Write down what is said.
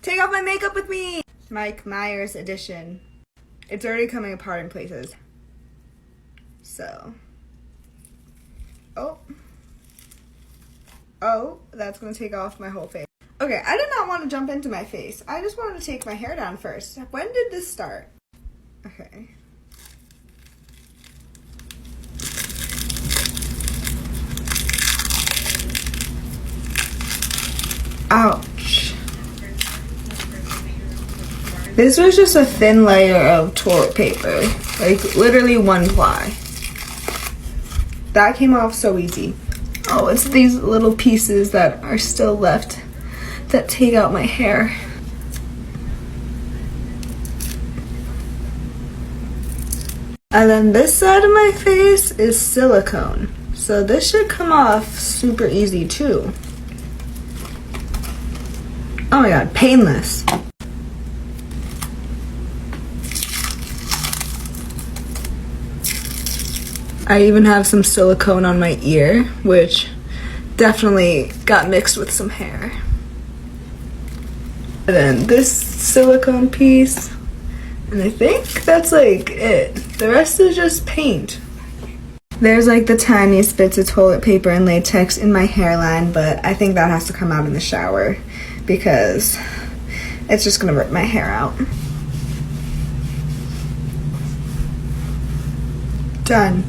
Take off my makeup with me! Mike Myers edition. It's already coming apart in places. So. Oh, that's gonna take off my whole face. Okay, I did not want to jump into my face. I just wanted to take my hair down first. When did this start? Okay. Ouch. This was just a thin layer of toilet paper. Like, literally one ply. That came off so easy. Oh, it's these little pieces that are still left that take out my hair. And then this side of my face is silicone. So this should come off super easy too. Oh my god, painless. I even have some silicone on my ear, which definitely got mixed with some hair. And then this silicone piece, and I think that's like it. The rest is just paint. There's like the tiniest bits of toilet paper and latex in my hairline, but I think that has to come out in the shower because it's just gonna rip my hair out. Done.